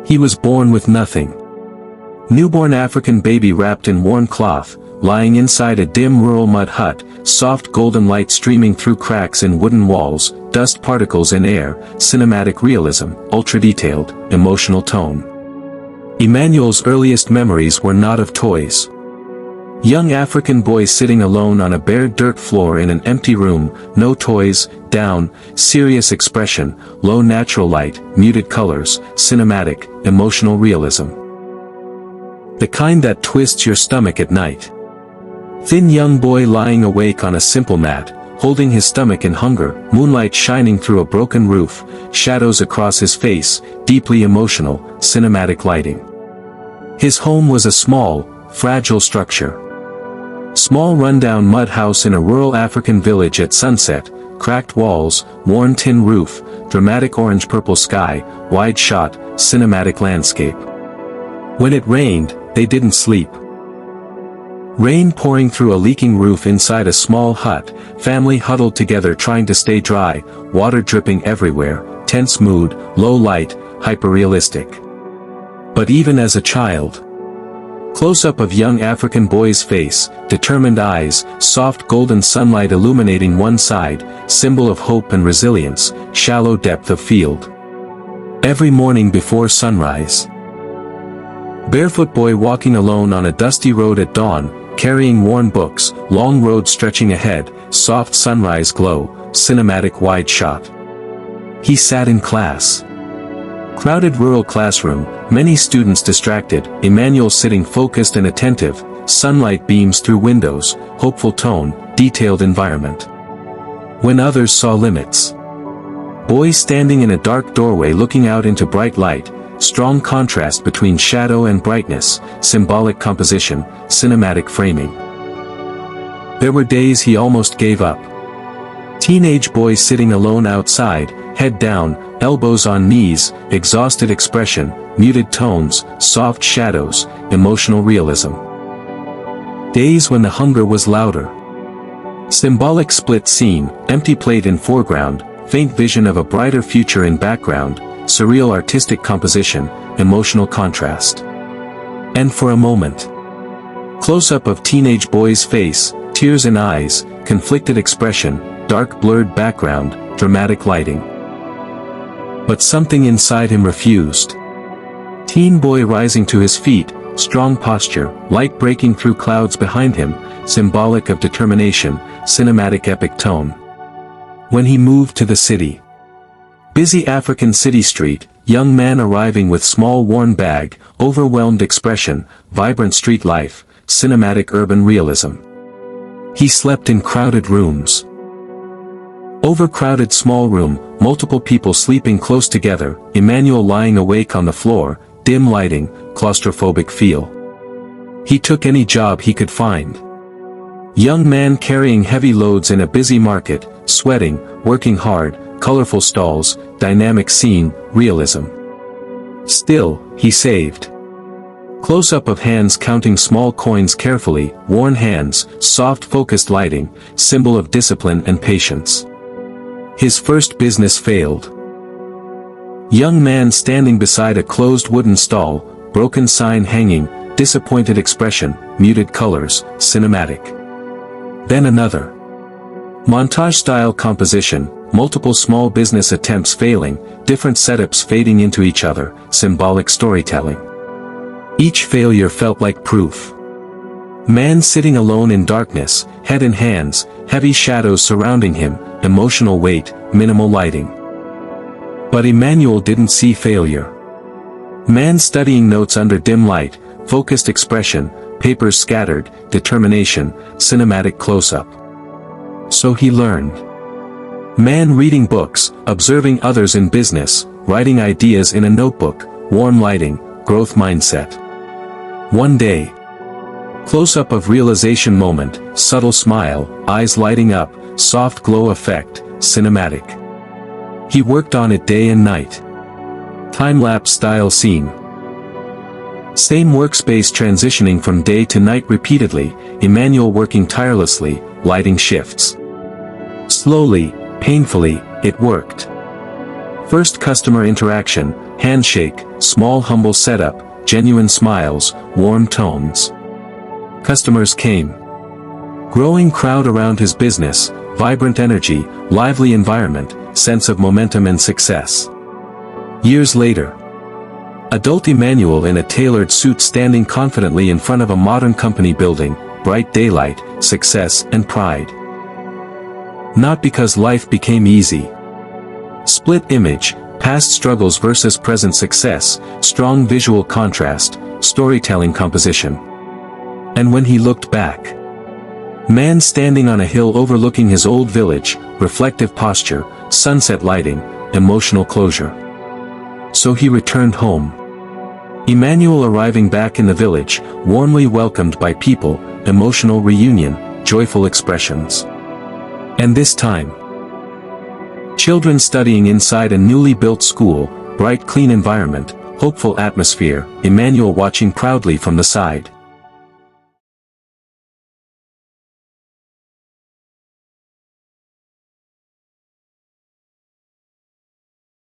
He was born with nothing. Newborn African baby wrapped in worn cloth, lying inside a dim rural mud hut, soft golden light streaming through cracks in wooden walls, dust particles in air, cinematic realism, ultra-detailed, emotional tone. Emmanuel's earliest memories were not of toys. Young African boy sitting alone on a bare dirt floor in an empty room, no toys, down, serious expression, low natural light, muted colors, cinematic, emotional realism. The kind that twists your stomach at night. Thin young boy lying awake on a simple mat, holding his stomach in hunger, moonlight shining through a broken roof, shadows across his face, deeply emotional, cinematic lighting. His home was a small, fragile structure. Small rundown mud house in a rural African village at sunset, cracked walls, worn tin roof, dramatic orange-purple sky, wide shot, cinematic landscape. When it rained, they didn't sleep. Rain pouring through a leaking roof inside a small hut, family huddled together trying to stay dry, water dripping everywhere, tense mood, low light, hyper-realistic. But even as a child, close-up of young African boy's face, determined eyes, soft golden sunlight illuminating one side, symbol of hope and resilience, shallow depth of field. Every morning before sunrise. Barefoot boy walking alone on a dusty road at dawn, carrying worn books, long road stretching ahead, soft sunrise glow, cinematic wide shot. He sat in class. Crowded rural classroom, many students distracted, Emmanuel sitting focused and attentive, sunlight beams through windows, hopeful tone, detailed environment. When others saw limits. Boy standing in a dark doorway looking out into bright light, strong contrast between shadow and brightness, symbolic composition, cinematic framing. There were days he almost gave up. Teenage boy sitting alone outside, head down, elbows on knees, exhausted expression, muted tones, soft shadows, emotional realism. Days when the hunger was louder. Symbolic split scene, empty plate in foreground, faint vision of a brighter future in background, surreal artistic composition, emotional contrast. And for a moment, close-up of teenage boy's face, tears in eyes, conflicted expression, dark blurred background, dramatic lighting. But something inside him refused. Teen boy rising to his feet, strong posture, light breaking through clouds behind him, symbolic of determination, cinematic epic tone. When he moved to the city. Busy African city street, young man arriving with small worn bag, overwhelmed expression, vibrant street life, cinematic urban realism. He slept in crowded rooms. Overcrowded small room, multiple people sleeping close together, Emmanuel lying awake on the floor, dim lighting, claustrophobic feel. He took any job he could find. Young man carrying heavy loads in a busy market, sweating, working hard, colorful stalls, dynamic scene, realism. Still, he saved. Close-up of hands counting small coins carefully, worn hands, soft focused lighting, symbol of discipline and patience. His first business failed. Young man standing beside a closed wooden stall, broken sign hanging, disappointed expression, muted colors, cinematic. Then another. Montage-style composition, multiple small business attempts failing, different setups fading into each other, symbolic storytelling. Each failure felt like proof. Man sitting alone in darkness, head in hands, heavy shadows surrounding him, emotional weight, minimal lighting. But Emmanuel didn't see failure. Man studying notes under dim light, focused expression, papers scattered, determination, cinematic close-up. So he learned. Man reading books, observing others in business, writing ideas in a notebook, warm lighting, growth mindset. One day. Close-up of realization moment, subtle smile, eyes lighting up, soft glow effect, cinematic. He worked on it day and night. Time-lapse style scene. Same workspace transitioning from day to night repeatedly, Emmanuel working tirelessly, lighting shifts. Slowly, painfully, it worked. First customer interaction, handshake, small humble setup, genuine smiles, warm tones. Customers came. Growing crowd around his business, vibrant energy, lively environment, sense of momentum and success. Years later. Adult Emmanuel in a tailored suit standing confidently in front of a modern company building, bright daylight, success and pride. Not because life became easy. Split image, past struggles versus present success, strong visual contrast, storytelling composition. And when he looked back. Man standing on a hill overlooking his old village, reflective posture, sunset lighting, emotional closure. So he returned home. Emmanuel arriving back in the village, warmly welcomed by people, emotional reunion, joyful expressions. And this time, children studying inside a newly built school, bright clean environment, hopeful atmosphere, Emmanuel watching proudly from the side.